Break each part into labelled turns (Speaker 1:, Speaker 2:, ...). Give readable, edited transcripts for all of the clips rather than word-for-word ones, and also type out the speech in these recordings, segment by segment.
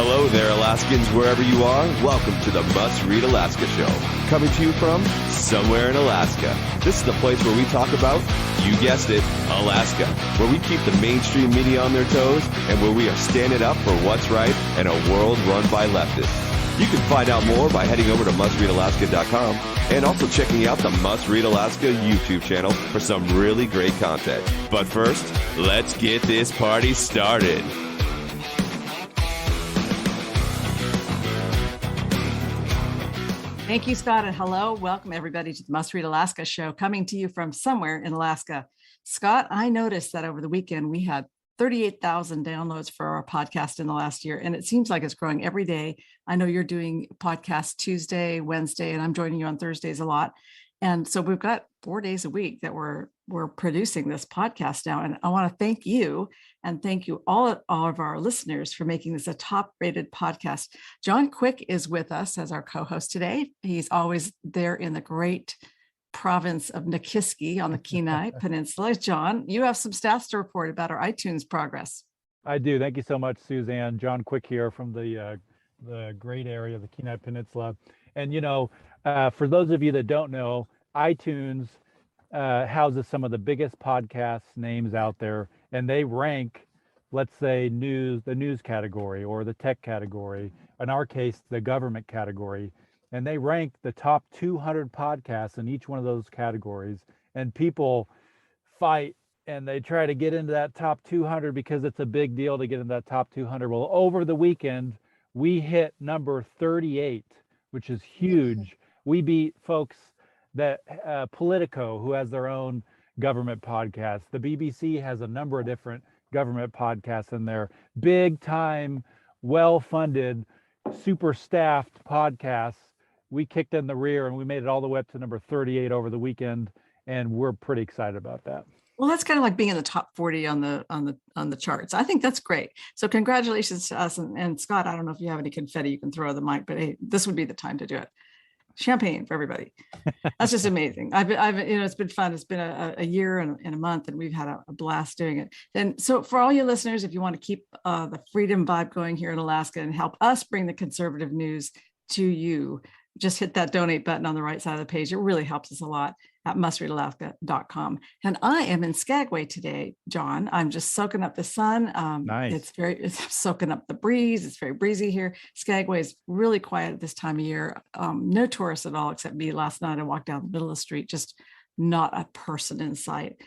Speaker 1: Hello there, Alaskans, wherever you are. Welcome to the Must Read Alaska Show. Coming to you from somewhere in Alaska. This is the place where we talk about, you guessed it, Alaska. Where we keep the mainstream media on their toes and where we are standing up for what's right in a world run by leftists. You can find out more by heading over to mustreadalaska.com and also checking out the Must Read Alaska YouTube channel for some really great content. But first, let's get this party started.
Speaker 2: Thank you, Scott, and hello. Welcome, everybody, to the Must Read Alaska show, coming to you from somewhere in Alaska. Scott, I noticed that over the weekend, we had 38,000 downloads for our podcast in the last year, and it seems like it's growing every day. I know you're doing podcasts Tuesday, Wednesday, and I'm joining you on Thursdays a lot. And so we've got 4 days a week that we're producing this podcast now. And I want to thank you and thank you all of our listeners for making this a top-rated podcast. John Quick is with us as our co-host today. He's always there in the great province of Nikiski on the Kenai Peninsula. John, you have some stats to report about our iTunes progress.
Speaker 3: I do. Thank you so much, Suzanne. John Quick here from the great area of the Kenai Peninsula. And, you know, for those of you that don't know, iTunes houses some of the biggest podcast names out there, and they rank, let's say, the news category or the tech category, in our case, the government category, and they rank the top 200 podcasts in each one of those categories. And people fight and they try to get into that top 200 because it's a big deal to get into that top 200. Well, over the weekend, we hit number 38, which is huge. We beat folks that Politico, who has their own government podcast. The BBC has a number of different government podcasts in there. Big time, well-funded, super staffed podcasts. We kicked in the rear and we made it all the way up to number 38 over the weekend, and we're pretty excited about that.
Speaker 2: Well, that's kind of like being in the top 40 on the charts. I think that's great. So congratulations to us. And Scott, I don't know if you have any confetti you can throw at the mic, but hey, this would be the time to do it. Champagne for everybody. That's just amazing. I've it's been fun. It's been a year and a month, and we've had a blast doing it. And so for all you listeners, if you want to keep the freedom vibe going here in Alaska and help us bring the conservative news to you, just hit that donate button on the right side of the page. It really helps us a lot at mustreadalaska.com. And I am in Skagway today, John. I'm just soaking up the sun.
Speaker 3: Nice.
Speaker 2: It's soaking up the breeze. It's very breezy here. Skagway is really quiet at this time of year. No tourists at all, except me. Last night I walked down the middle of the street, just not a person in sight.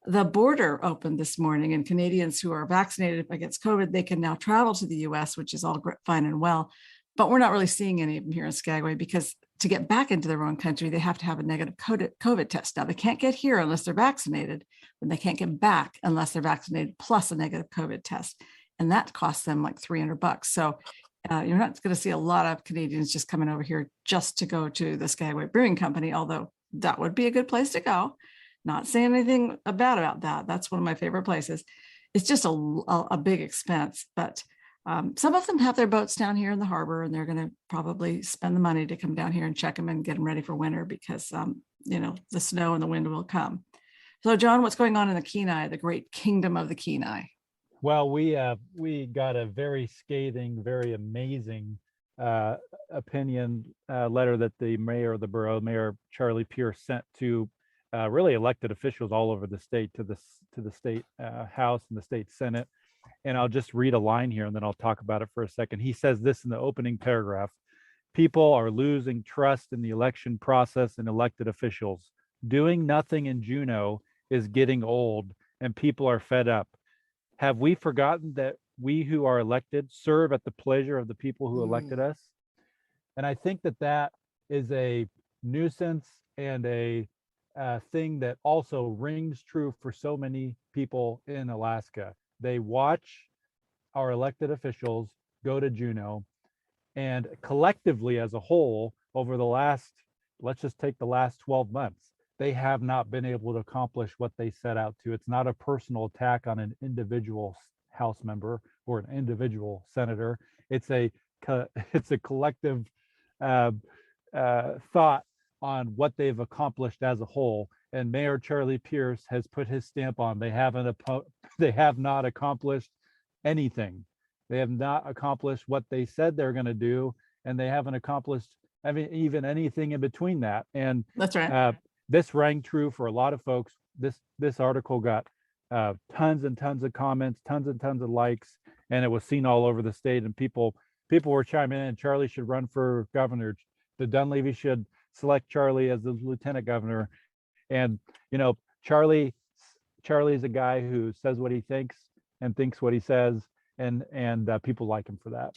Speaker 2: The border opened this morning, and Canadians who are vaccinated against COVID, they can now travel to the US, which is all fine and well. But we're not really seeing any of them here in Skagway because to get back into their own country, they have to have a negative COVID test. Now, they can't get here unless they're vaccinated, and they can't get back unless they're vaccinated plus a negative COVID test. And that costs them like $300. So you're not going to see a lot of Canadians just coming over here just to go to the Skagway Brewing Company, although that would be a good place to go. Not saying anything bad about that. That's one of my favorite places. It's just a big expense, but some of them have their boats down here in the harbor, and they're going to probably spend the money to come down here and check them and get them ready for winter because, the snow and the wind will come. So, John, what's going on in the Kenai, the great kingdom of the Kenai?
Speaker 3: Well, we got a very scathing, very amazing opinion letter that the mayor of the borough, Mayor Charlie Pierce, sent to really elected officials all over the state, to the state House and the state Senate. And I'll just read a line here and then I'll talk about it for a second. He says this in the opening paragraph: people are losing trust in the election process and elected officials. Doing nothing in Juneau is getting old and people are fed up. Have we forgotten that we who are elected serve at the pleasure of the people who elected us? And I think that is a nuisance and a thing that also rings true for so many people in Alaska. They watch our elected officials go to Juneau, and collectively as a whole, over the last, let's just take the last 12 months, they have not been able to accomplish what they set out to. It's not a personal attack on an individual House member or an individual senator. It's a collective thought on what they've accomplished as a whole. And Mayor Charlie Pierce has put his stamp on. They have not accomplished anything. They have not accomplished what they said they're going to do, and they haven't accomplished, I mean, even anything in between that. And
Speaker 2: That's right.
Speaker 3: this rang true for a lot of folks. This article got tons and tons of comments, tons and tons of likes, and it was seen all over the state. And people were chiming in. Charlie should run for governor. The Dunleavy should select Charlie as the lieutenant governor. And Charlie is a guy who says what he thinks and thinks what he says, and people like him for that.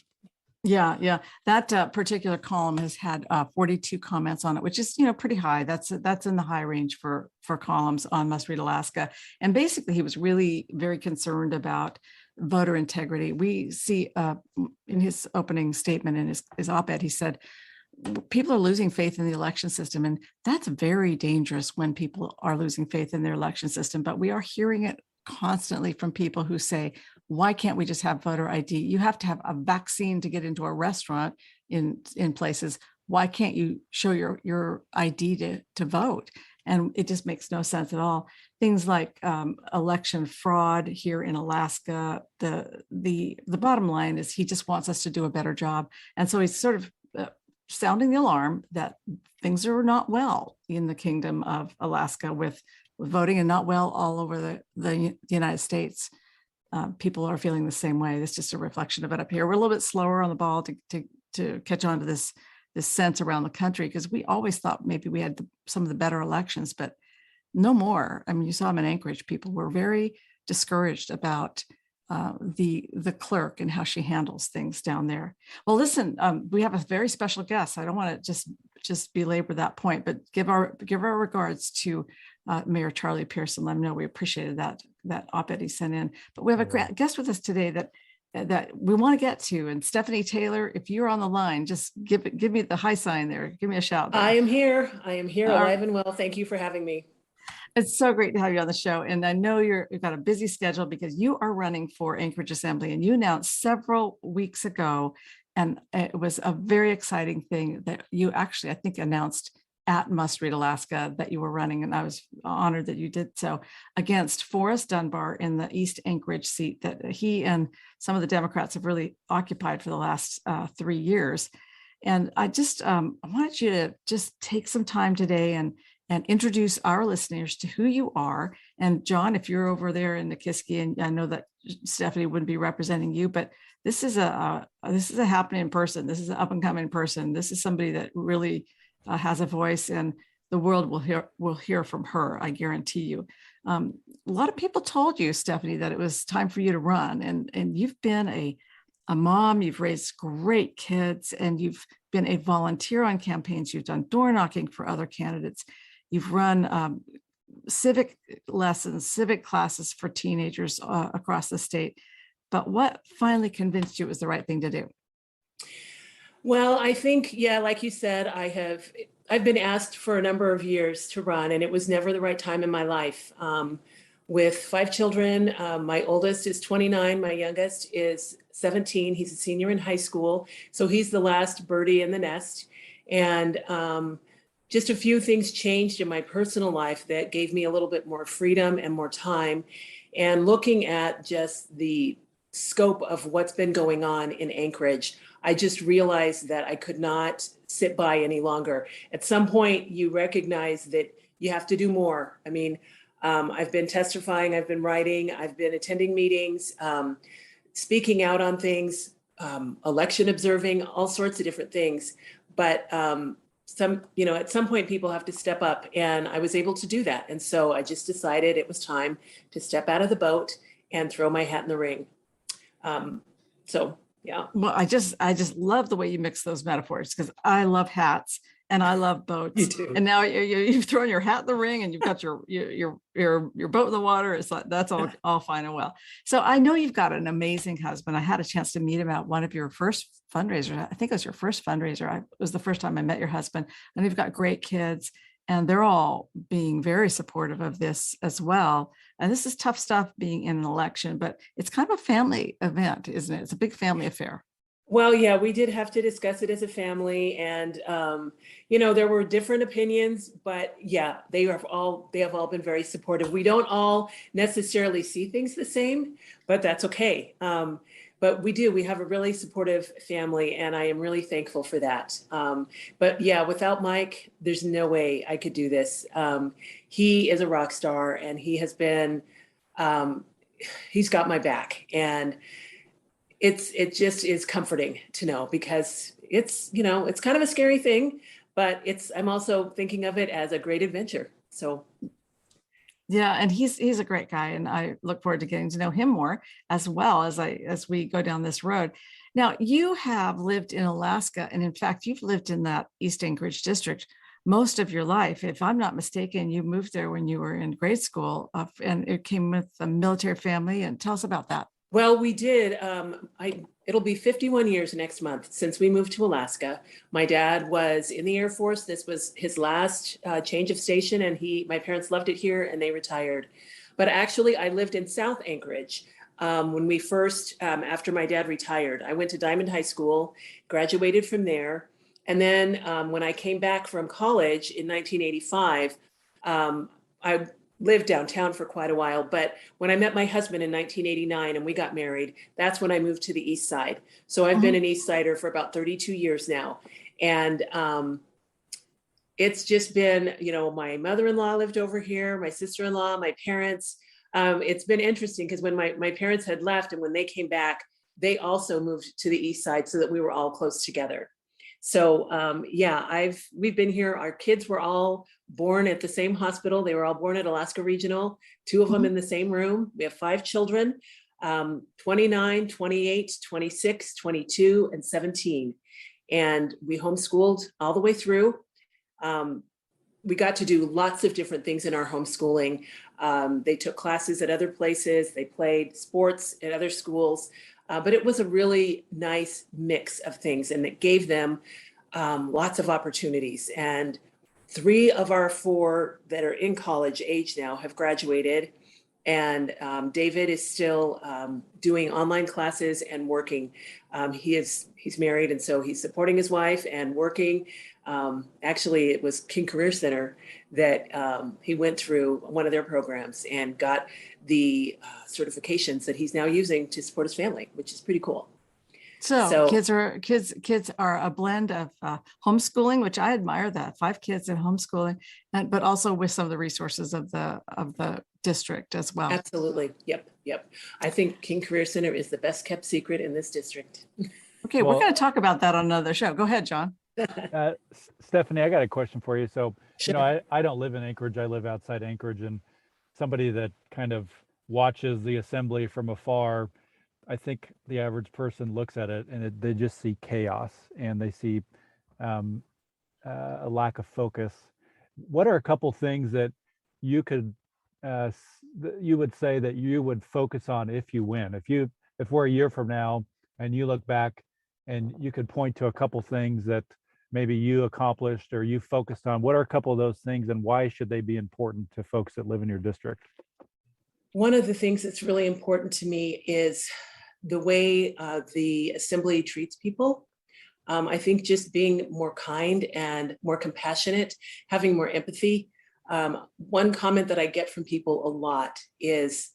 Speaker 2: Yeah. That particular column has had 42 comments on it, which is, pretty high. That's in the high range for columns on Must Read Alaska. And basically, he was really very concerned about voter integrity. We see in his opening statement in his op-ed, he said, people are losing faith in the election system. And that's very dangerous when people are losing faith in their election system. But we are hearing it constantly from people who say, why can't we just have voter ID? You have to have a vaccine to get into a restaurant in places. Why can't you show your ID to vote? And it just makes no sense at all. Things like election fraud here in Alaska. The bottom line is he just wants us to do a better job. And so he's sort of sounding the alarm that things are not well in the kingdom of Alaska with voting, and not well all over the United States. People are feeling the same way. It's just a reflection of it up here. We're a little bit slower on the ball to catch on to this sense around the country, because we always thought maybe we had some of the better elections, but no more. I mean, you saw them in Anchorage. People were very discouraged about the clerk and how she handles things down there. Well, listen, we have a very special guest. I don't want to just belabor that point, but give our regards to Mayor Charlie Pearson. Let him know we appreciated that op-ed he sent in. But we have a guest with us today that we want to get to. And Stephanie Taylor, if you're on the line, just give me the high sign there. Give me a shout there.
Speaker 4: I am here alive and well. Thank you for having me.
Speaker 2: It's so great to have you on the show. And I know you've got a busy schedule because you are running for Anchorage Assembly, and you announced several weeks ago, and it was a very exciting thing that you actually, I think, announced at Must Read Alaska that you were running. And I was honored that you did so, against Forrest Dunbar in the East Anchorage seat that he and some of the Democrats have really occupied for the last 3 years. And I just I wanted you to just take some time today and introduce our listeners to who you are. And John, if you're over there in Nikiski, and I know that Stephanie wouldn't be representing you, but this is a happening person. This is an up and coming person. This is somebody that really has a voice, and the world will hear from her. I guarantee you. A lot of people told you, Stephanie, that it was time for you to run, and you've been a mom. You've raised great kids, and you've been a volunteer on campaigns. You've done door knocking for other candidates. You've run civic lessons, civic classes for teenagers across the state. But what finally convinced you it was the right thing to do?
Speaker 4: Well, I think, like you said, I've been asked for a number of years to run, and it was never the right time in my life. With 5 children, my oldest is 29, my youngest is 17. He's a senior in high school, so he's the last birdie in the nest. And just a few things changed in my personal life that gave me a little bit more freedom and more time. And looking at just the scope of what's been going on in Anchorage, I just realized that I could not sit by any longer. At some point, you recognize that you have to do more. I mean, I've been testifying, I've been writing, I've been attending meetings, speaking out on things, election observing, all sorts of different things. But at some point, people have to step up, and I was able to do that. And so I just decided it was time to step out of the boat and throw my hat in the ring. Yeah. Well,
Speaker 2: I just love the way you mix those metaphors, because I love hats and I love boats.
Speaker 4: You too.
Speaker 2: And now you've thrown your hat in the ring, and you've got your boat in the water. It's like, that's all fine and well. So I know you've got an amazing husband. I had a chance to meet him at one of your first fundraisers. I think it was your first fundraiser. It was the first time I met your husband, and you've got great kids, and they're all being very supportive of this as well. And this is tough stuff, being in an election, but it's kind of a family event, isn't it? It's a big family affair.
Speaker 4: Well, yeah, we did have to discuss it as a family, and there were different opinions, but yeah, they have all been very supportive. We don't all necessarily see things the same, but that's okay. but we have a really supportive family, and I am really thankful for that. But yeah, without Mike, there's no way I could do this. He is a rock star, and he has been, he's got my back, and it just is comforting to know, because it's, it's kind of a scary thing, but I'm also thinking of it as a great adventure. So
Speaker 2: yeah, and he's a great guy, and I look forward to getting to know him more as well as we go down this road. Now, you have lived in Alaska, and in fact, you've lived in that East Anchorage district most of your life. If I'm not mistaken, you moved there when you were in grade school, and it came with a military family. And tell us about that.
Speaker 4: well, we did. It'll be 51 years next month since we moved to Alaska. My dad was in the Air Force. This was his last change of station, and my parents loved it here, and they retired. But actually, I lived in South Anchorage when we first, after my dad retired. I went to Diamond High School, graduated from there, and then when I came back from college in 1985, I lived downtown for quite a while. But when I met my husband in 1989 and we got married, that's when I moved to the East Side. So I've been an East Sider for about 32 years now. And it's just been, my mother-in-law lived over here, my sister-in-law, my parents. It's been interesting because when my parents had left and when they came back, they also moved to the East Side so that we were all close together. So we've been here. Our kids were all born at the same hospital. They were all born at Alaska Regional, 2 of them in the same room. We have 5 children, 29, 28, 26, 22, and 17. And we homeschooled all the way through. We got to do lots of different things in our homeschooling. They took classes at other places. They played sports at other schools. But it was a really nice mix of things, and it gave them lots of opportunities. And 3 of our 4 that are in college age now have graduated. And David is still doing online classes and working. He's married, and so he's supporting his wife and working. Actually, it was King Career Center that he went through one of their programs and got the certifications that he's now using to support his family, which is pretty cool.
Speaker 2: So kids are a blend of homeschooling, which I admire that, 5 kids in homeschooling, but also with some of the resources of the district as well.
Speaker 4: Absolutely. Yep. I think King Career Center is the best kept secret in this district.
Speaker 2: Okay, we're going to talk about that on another show. Go ahead, John.
Speaker 3: Stephanie, I got a question for you. So,
Speaker 4: Sure.
Speaker 3: I don't live in Anchorage. I live outside Anchorage, and somebody that kind of watches the assembly from afar, I think the average person looks at it and they just see chaos, and they see a lack of focus. What are a couple things that you could you would say that you would focus on if you win? If we're a year from now and you look back and you could point to a couple things that maybe you accomplished or you focused on, what are a couple of those things, and why should they be important to folks that live in your district?
Speaker 4: One of the things that's really important to me is the way the assembly treats people. I think just being more kind and more compassionate, having more empathy. One comment that I get from people a lot is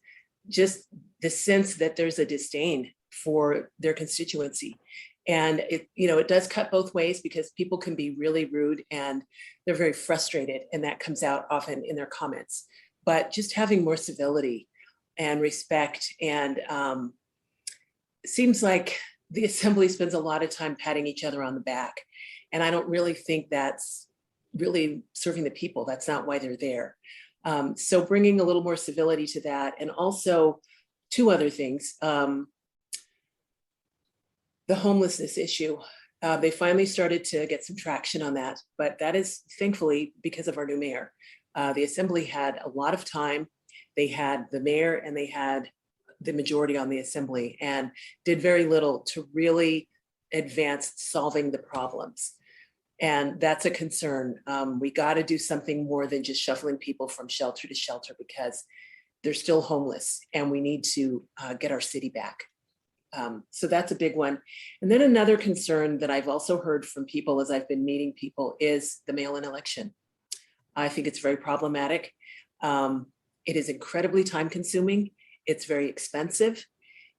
Speaker 4: just the sense that there's a disdain for their constituency. And it does cut both ways, because people can be really rude and they're very frustrated, and that comes out often in their comments. But just having more civility and respect, and it seems like the assembly spends a lot of time patting each other on the back. And I don't really think that's really serving the people. That's not why they're there. So bringing a little more civility to that. And also 2 other things. The homelessness issue. They finally started to get some traction on that, but that is thankfully because of our new mayor. The assembly had a lot of time. They had the mayor and they had the majority on the assembly, and did very little to really advance solving the problems. And that's a concern. We got to do something more than just shuffling people from shelter to shelter, because they're still homeless, and we need to get our city back. So that's a big one. And then another concern that I've also heard from people as I've been meeting people is the mail-in election. I think it's very problematic. It is incredibly time consuming. It's very expensive.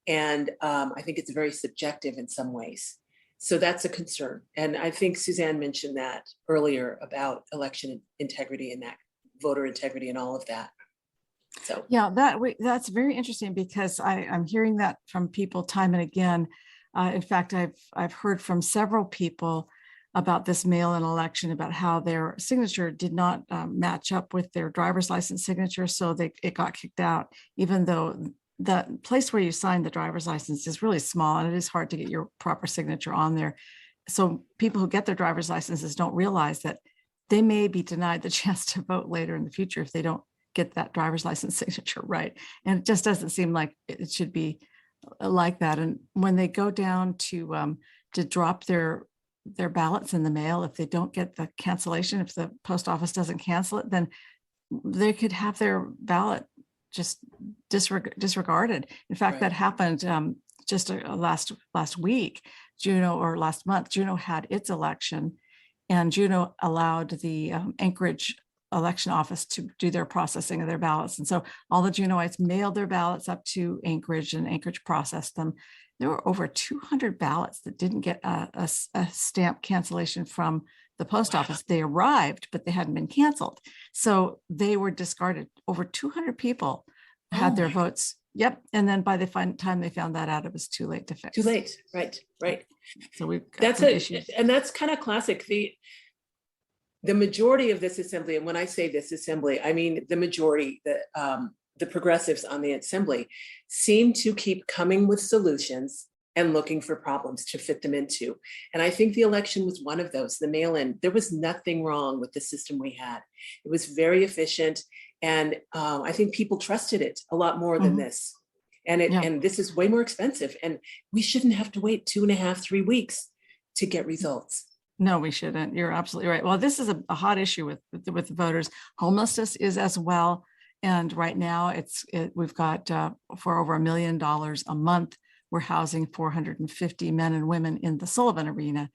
Speaker 4: And I think it's very subjective in some ways. So that's a concern. And I think Suzanne mentioned that earlier about election integrity and that voter integrity and all of that. So
Speaker 2: yeah, that's very interesting, because I'm hearing that from people time and again. In fact, I've heard from several people about this mail-in election, about how their signature did not match up with their driver's license signature, so it got kicked out, even though the place where you sign the driver's license is really small and it is hard to get your proper signature on there. So people who get their driver's licenses don't realize that they may be denied the chance to vote later in the future if they don't get that driver's license signature right. And it just doesn't seem like it should be like that. And when they go down to drop their ballots in the mail, if they don't get the cancellation, if the post office doesn't cancel it, then they could have their ballot just disregarded. In fact,
Speaker 4: Right.
Speaker 2: that happened just last week. Juneau, or last month, Juneau had its election, and Juneau allowed the Anchorage election office to do their processing of their ballots. And so all the Juneauites mailed their ballots up to Anchorage, and Anchorage processed them. There were over 200 ballots that didn't get a stamp cancellation from the post office. They arrived, but they hadn't been canceled. So they were discarded. Over 200 people had their votes. Yep. And then by the time they found that out, it was too late to fix.
Speaker 4: too late. Right.
Speaker 2: So we've got
Speaker 4: That's
Speaker 2: some
Speaker 4: it.
Speaker 2: issues.
Speaker 4: And that's kind of classic. The majority of this assembly, and when I say this assembly, I mean the majority, the progressives on the assembly, seem to keep coming with solutions and looking for problems to fit them into. And I think the election was one of those, the mail-in. There was nothing wrong with the system we had. It was very efficient. And I think people trusted it a lot more than this. And and this is way more expensive. And we shouldn't have to wait 2.5, 3 weeks to get results.
Speaker 2: No, we shouldn't. You're absolutely right. Well, this is a hot issue with the voters. Homelessness is as well. And right now we've got for over $1 million a month, we're housing 450 men and women in the Sullivan Arena.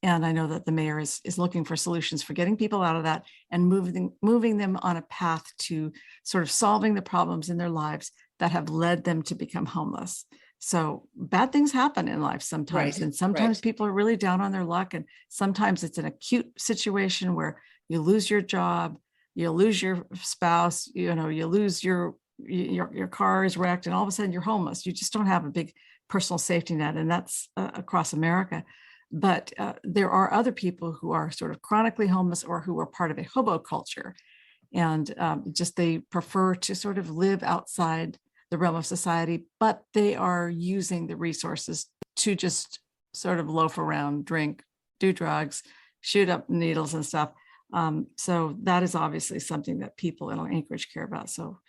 Speaker 2: And I know that the mayor is looking for solutions for getting people out of that and moving them on a path to sort of solving the problems in their lives that have led them to become homeless. So bad things happen in life sometimes.
Speaker 4: Right,
Speaker 2: and sometimes
Speaker 4: right.
Speaker 2: people are really down on their luck. And sometimes it's an acute situation where you lose your job, you lose your spouse, you lose your car is wrecked, and all of a sudden you're homeless. You just don't have a big personal safety net. And that's across America. But there are other people who are sort of chronically homeless, or who are part of a hobo culture. And just they prefer to sort of live outside the realm of society, but they are using the resources to just sort of loaf around, drink, do drugs, shoot up needles and stuff. So that is obviously something that people in Anchorage care about. So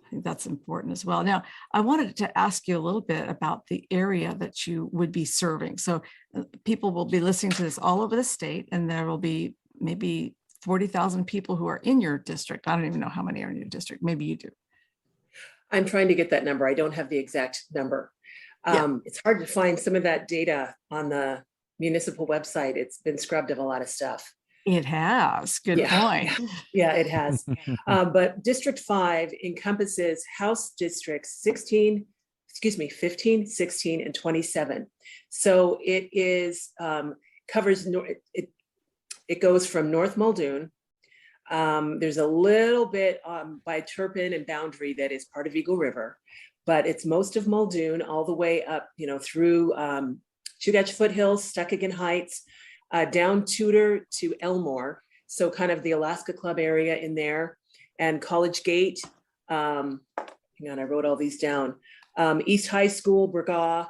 Speaker 2: I think that's important as well. Now, I wanted to ask you a little bit about the area that you would be serving. So people will be listening to this all over the state, and there will be maybe 40,000 people who are in your district. I don't even know how many are in your district. Maybe you do.
Speaker 4: I'm trying to get that number. I don't have the exact number. It's hard to find some of that data on the municipal website. It's been scrubbed of a lot of stuff.
Speaker 2: It has. Good point.
Speaker 4: Yeah, it has. But District 5 encompasses House Districts 15, 16, and 27. So it is covers, it goes from North Muldoon. There's a little bit by Turpin and Boundary that is part of Eagle River, but it's most of Muldoon all the way up, through Chugach Foothills, Stuckagon Heights, down Tudor to Elmore. So kind of the Alaska Club area in there, and College Gate. Hang on, I wrote all these down. East High School, Burgaw,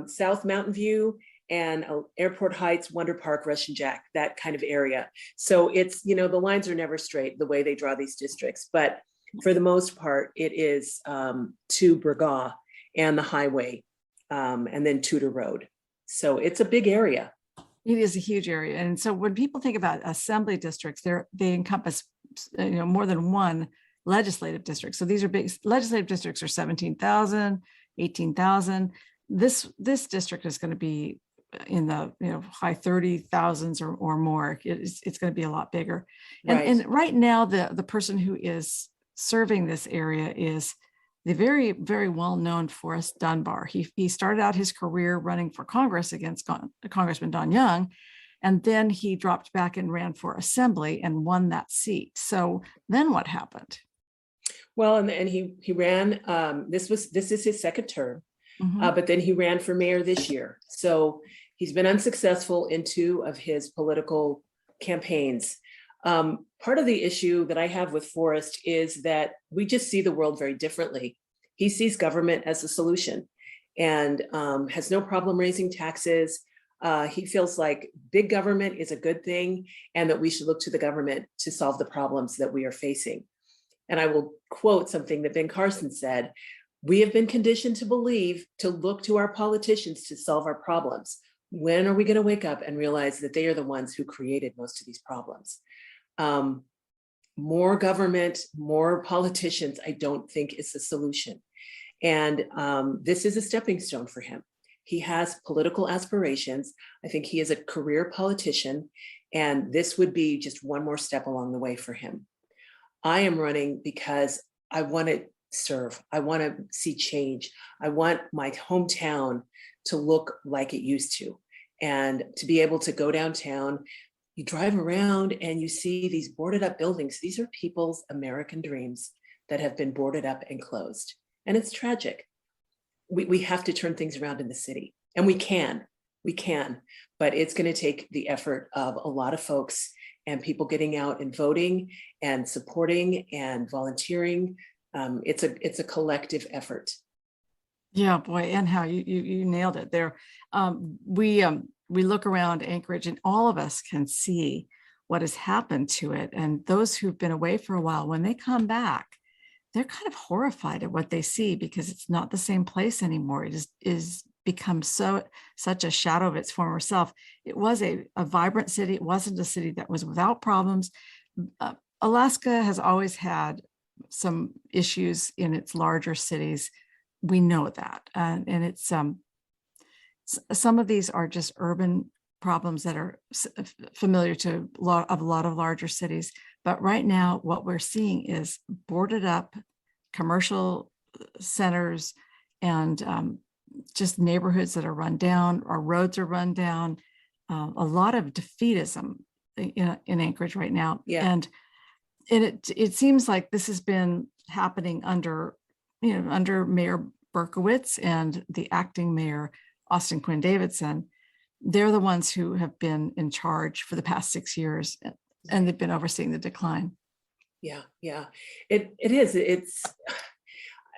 Speaker 4: South Mountain View, and Airport Heights, Wonder Park, Russian Jack, that kind of area. So it's, the lines are never straight the way they draw these districts, but for the most part, it is to Burgaw and the highway, and then Tudor Road. So it's a big area.
Speaker 2: It is a huge area. And so when people think about assembly districts, they encompass, more than one legislative district. So these are big legislative districts are 17,000, 18,000. This district is going to be in the high 30,000s or more. It's going to be a lot bigger. And right now, the person who is serving this area is the very, very well-known Forrest Dunbar. He started out his career running for Congress against Congressman Don Young, and then he dropped back and ran for assembly and won that seat. So then what happened?
Speaker 4: Well, and he ran, this is his second term,
Speaker 2: Mhm.
Speaker 4: but then he ran for mayor this year. So he's been unsuccessful in 2 of his political campaigns. Part of the issue that I have with Forrest is that we just see the world very differently. He sees government as a solution and has no problem raising taxes. He feels like big government is a good thing and that we should look to the government to solve the problems that we are facing. And I will quote something that Ben Carson said: "We have been conditioned to believe to look to our politicians to solve our problems. When are we going to wake up and realize that they are the ones who created most of these problems?" More government, more politicians, I don't think is the solution. And this is a stepping stone for him. He has political aspirations. I think he is a career politician, and this would be just one more step along the way for him. I am running because I want to serve. I want to see change. I want my hometown to look like it used to, and to be able to go downtown. You drive around and you see these boarded up buildings. These are people's American dreams that have been boarded up and closed. And it's tragic. We have to turn things around in the city, and we can, but it's going to take the effort of a lot of folks and people getting out and voting and supporting and volunteering. It's a collective effort.
Speaker 2: Yeah, boy, and how you nailed it there. We look around Anchorage, and all of us can see what has happened to it. And those who've been away for a while, when they come back, they're kind of horrified at what they see, because it's not the same place anymore. It is become such a shadow of its former self. It was a vibrant city. It wasn't a city that was without problems. Alaska has always had some issues in its larger cities. We know that, and it's some of these are just urban problems that are familiar to a lot of larger cities. But right now, what we're seeing is boarded up commercial centers and just neighborhoods that are run down. Our roads are run down. A lot of defeatism in Anchorage right now.
Speaker 4: Yeah.
Speaker 2: And it seems like this has been happening under Mayor Berkowitz and the acting mayor, Austin Quinn Davidson. They're the ones who have been in charge for the past 6 years, and they've been overseeing the decline.
Speaker 4: Yeah. It is.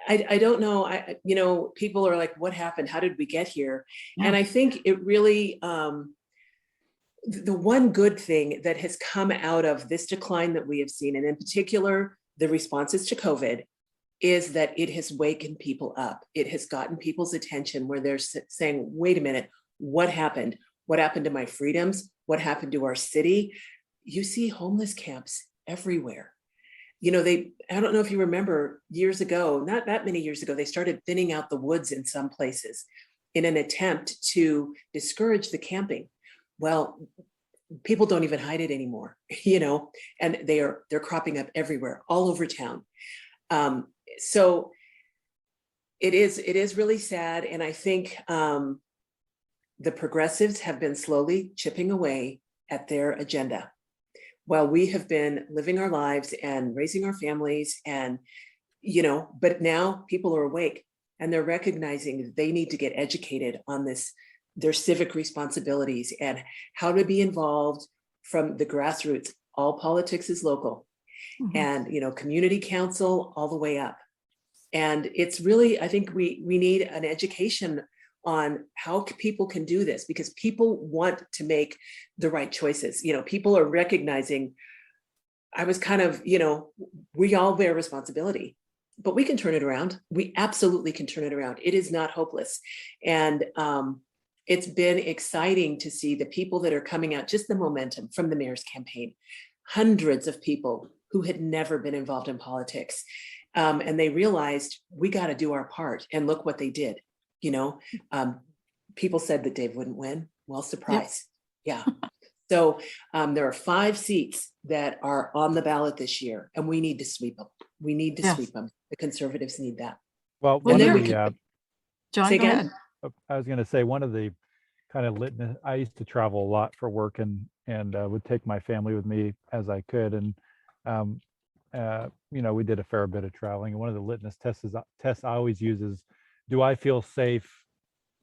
Speaker 4: I don't know. People are like, what happened? How did we get here?
Speaker 2: Yeah.
Speaker 4: And I think it really, the one good thing that has come out of this decline that we have seen, and in particular, the responses to COVID, is that it has wakened people up. It has gotten people's attention where they're saying, wait a minute, what happened? What happened to my freedoms? What happened to our city? You see homeless camps everywhere. I don't know if you remember years ago, not that many years ago, they started thinning out the woods in some places in an attempt to discourage the camping. Well, people don't even hide it anymore, and they're cropping up everywhere, all over town. So it is really sad. And I think the progressives have been slowly chipping away at their agenda while we have been living our lives and raising our families. And, but now people are awake and they're recognizing that they need to get educated on their civic responsibilities and how to be involved from the grassroots. All politics is local. Mm-hmm. And, community council all the way up. And it's really, I think we need an education on how people can do this, because people want to make the right choices. People are recognizing, I was kind of, we all bear responsibility, but we can turn it around. We absolutely can turn it around. It is not hopeless. And it's been exciting to see the people that are coming out, just the momentum from the mayor's campaign, hundreds of people who had never been involved in politics. And they realized we got to do our part, and look what they did. People said that Dave wouldn't win. Well, surprise. Yeah. So there are 5 seats that are on the ballot this year, and we need to sweep them. We need to sweep them. The conservatives need that.
Speaker 3: Well,
Speaker 2: Well,
Speaker 3: one of
Speaker 2: you're-
Speaker 3: the,
Speaker 2: John,
Speaker 4: Say
Speaker 2: go
Speaker 4: again?
Speaker 2: ahead.
Speaker 3: I was going to say, one of the kind of litmus, I used to travel a lot for work and would take my family with me as I could. And, we did a fair bit of traveling. And one of the litmus tests I always use is, do I feel safe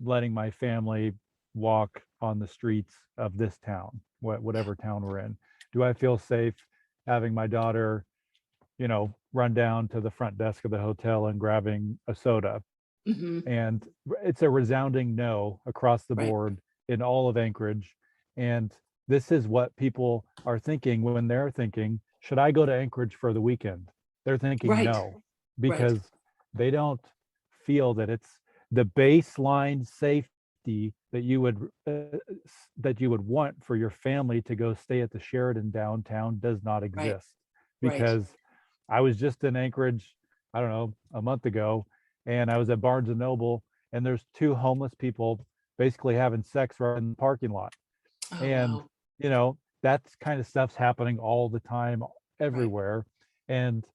Speaker 3: letting my family walk on the streets of this town, whatever town we're in? Do I feel safe having my daughter, run down to the front desk of the hotel and grabbing a soda?
Speaker 4: Hmm.
Speaker 3: And it's a resounding no across the
Speaker 4: Right.
Speaker 3: board in all of Anchorage. And this is what people are thinking when they're thinking, should I go to Anchorage for the weekend? They're thinking
Speaker 4: Right.
Speaker 3: no,
Speaker 4: Right.
Speaker 3: because they don't feel that it's the baseline safety that you would want for your family to go stay at the Sheraton downtown does not exist.
Speaker 4: Right.
Speaker 3: Because I was just in Anchorage, I don't know, a month ago, and I was at Barnes and Noble, and there's two homeless people basically having sex right in the parking lot.
Speaker 4: Oh,
Speaker 3: And
Speaker 4: wow.
Speaker 3: that kind of stuff's happening all the time,
Speaker 4: Right.
Speaker 3: everywhere. And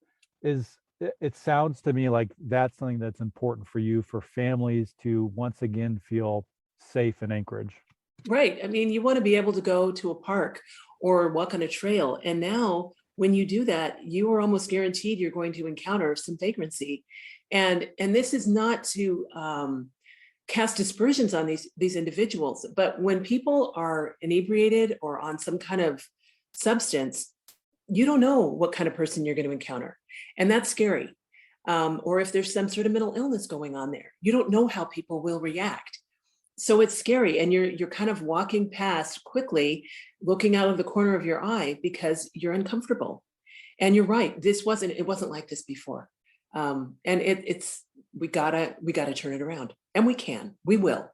Speaker 3: it sounds to me like that's something that's important for you, for families to once again feel safe in Anchorage.
Speaker 4: Right. I mean, you want to be able to go to a park or walk on a trail. And now, when you do that, you are almost guaranteed you're going to encounter some vagrancy. And this is not to cast aspersions on these individuals, but when people are inebriated or on some kind of substance, you don't know what kind of person you're going to encounter, and that's scary. Or if there's some sort of mental illness going on there, you don't know how people will react. So it's scary, and you're kind of walking past quickly, looking out of the corner of your eye because you're uncomfortable. And you're right, it wasn't like this before. And it's we gotta turn it around, and we will.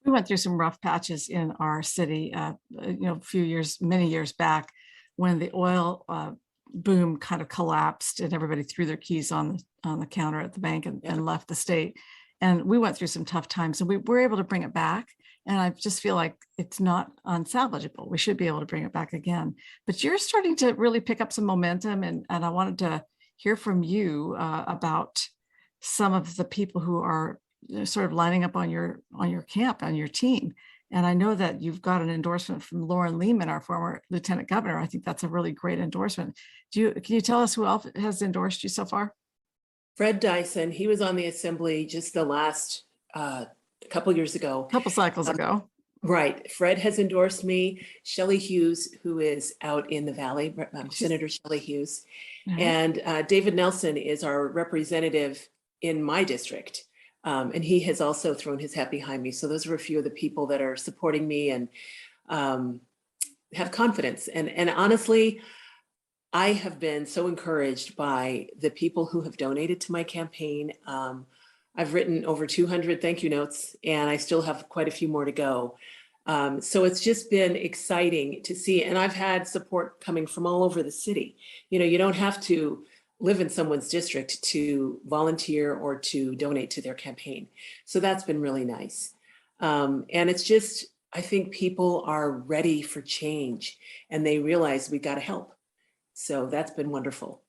Speaker 2: We went through some rough patches in our city, many years back, when the oil boom kind of collapsed and everybody threw their keys on the counter at the bank and left the state. And we went through some tough times, and we were able to bring it back. And I just feel like it's not unsalvageable. We should be able to bring it back again. But you're starting to really pick up some momentum, and I wanted to hear from you about some of the people who are sort of lining up on your camp, on your team. And I know that you've got an endorsement from Lauren Lehman, our former lieutenant governor. I think that's a really great endorsement. Can you tell us who else has endorsed you so far?
Speaker 4: Fred Dyson, he was on the assembly just the last couple years ago.
Speaker 2: A couple cycles ago.
Speaker 4: Right. Fred has endorsed me. Shelley Hughes, who is out in the Valley, Senator Shelley Hughes. And David Nelson is our representative in my district. And he has also thrown his hat behind me. So those are a few of the people that are supporting me and have confidence. And honestly, I have been so encouraged by the people who have donated to my campaign. I've written over 200 thank you notes, and I still have quite a few more to go. So it's just been exciting to see. And I've had support coming from all over the city. You don't have to live in someone's district to volunteer or to donate to their campaign. So that's been really nice. And it's just, I think people are ready for change, and they realize we got to help. So that's been wonderful.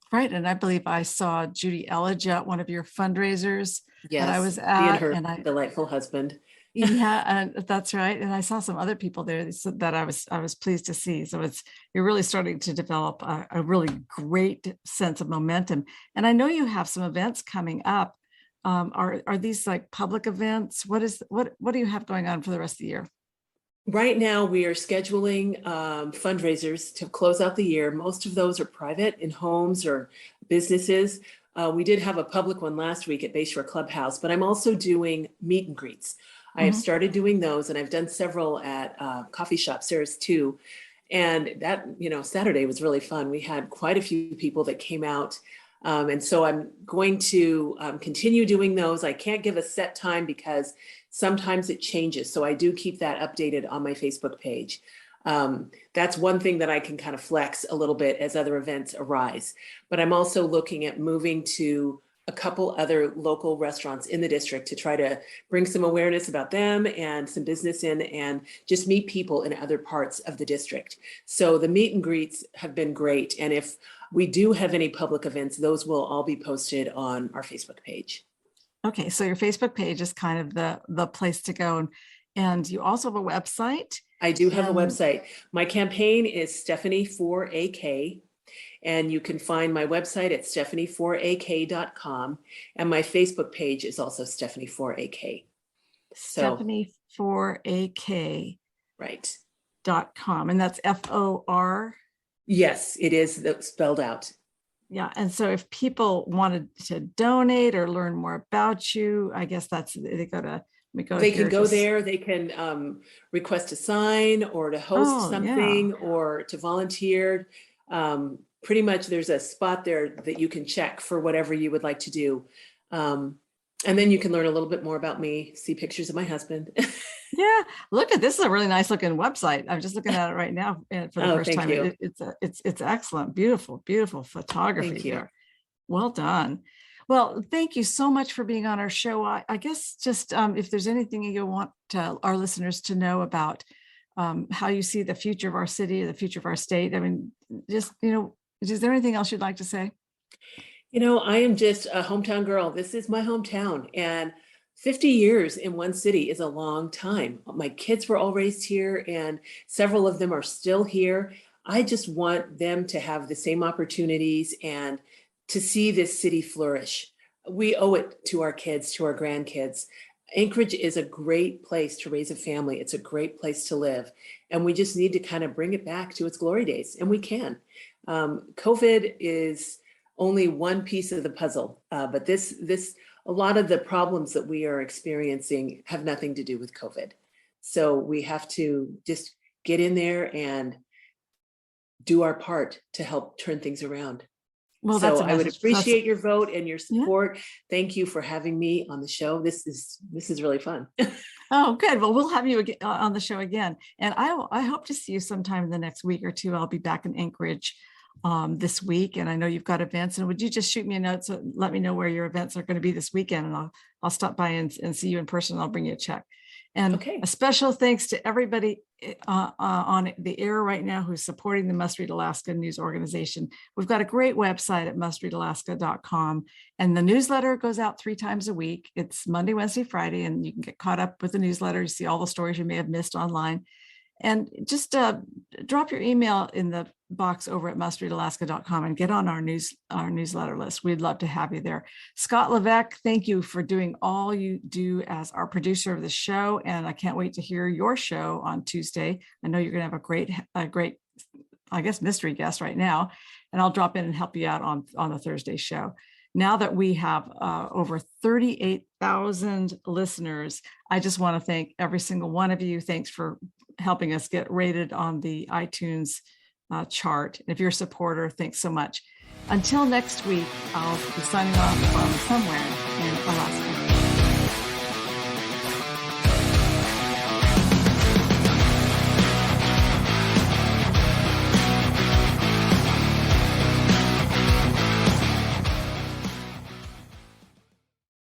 Speaker 2: Right. And I believe I saw Judy Elledge at one of your fundraisers that I was
Speaker 4: She
Speaker 2: at.
Speaker 4: and her delightful husband.
Speaker 2: Yeah, and that's right. And I saw some other people there that I was pleased to see. So you're really starting to develop a really great sense of momentum. And I know you have some events coming up. Are these like public events? What do you have going on for the rest of the year?
Speaker 4: Right now, we are scheduling fundraisers to close out the year. Most of those are private in homes or businesses. We did have a public one last week at Bayshore Clubhouse, but I'm also doing meet and greets. I have started doing those, and I've done several at coffee shop, Sarah's too. And that, Saturday was really fun. We had quite a few people that came out. And so I'm going to continue doing those. I can't give a set time because sometimes it changes. So I do keep that updated on my Facebook page. That's one thing that I can kind of flex a little bit as other events arise. But I'm also looking at moving to a couple other local restaurants in the district to try to bring some awareness about them and some business in, and just meet people in other parts of the district. So the meet and greets have been great. And if we do have any public events, those will all be posted on our Facebook page.
Speaker 2: Okay, so your Facebook page is kind of the place to go. And you also have a website.
Speaker 4: I do have a website. My campaign is Stephanie4AK, and you can find my website at stephanie4ak.com. And my Facebook page is also Stephanie4AK.
Speaker 2: Stephanie4AK.
Speaker 4: Right.
Speaker 2: .com, and that's FOR.
Speaker 4: Yes, it is spelled out.
Speaker 2: Yeah, and so if people wanted to donate or learn more about you, I guess that's they go to.
Speaker 4: They can go there. They can request a sign or to host something or to volunteer. Pretty much, there's a spot there that you can check for whatever you would like to do, and then you can learn a little bit more about me. See pictures of my husband.
Speaker 2: Yeah, look at this is a really nice looking website. I'm just looking at it right now for the first time. It's excellent, beautiful photography there. Well done. Well, thank you so much for being on our show. I guess just if there's anything you want our listeners to know about how you see the future of our city, the future of our state. I mean, just is there anything else you'd like to say?
Speaker 4: I am just a hometown girl. This is my hometown, and 50 years in one city is a long time. My kids were all raised here and several of them are still here. I just want them to have the same opportunities and to see this city flourish. We owe it to our kids, to our grandkids. Anchorage is a great place to raise a family. It's a great place to live. And we just need to kind of bring it back to its glory days. And we can. COVID is only one piece of the puzzle, but a lot of the problems that we are experiencing have nothing to do with COVID. So we have to just get in there and do our part to help turn things around. Well, so I would appreciate your vote and your support. Yeah. Thank you for having me on the show. This is really fun.
Speaker 2: Oh, good. Well, we'll have you on the show again. And I hope to see you sometime in the next week or two. I'll be back in Anchorage this week, and I know you've got events, and would you just shoot me a note so let me know where your events are going to be this weekend, and I'll stop by and see you in person. I'll bring you a check. And a special thanks to everybody on the air right now who's supporting the Must Read Alaska news organization. We've got a great website at mustreadalaska.com, and the newsletter goes out 3 times a week. It's Monday, Wednesday, Friday, and you can get caught up with the newsletter. You see all the stories you may have missed online. And just drop your email in the box over at mustreadalaska.com and get on our newsletter list. We'd love to have you there. Scott Levesque, thank you for doing all you do as our producer of the show. And I can't wait to hear your show on Tuesday. I know you're going to have a great, I guess, mystery guest right now. And I'll drop in and help you out on the Thursday show. Now that we have over 38,000 listeners, I just want to thank every single one of you. Thanks for helping us get rated on the iTunes chart. If you're a supporter, thanks so much. Until next week, I'll be signing off from somewhere in Alaska.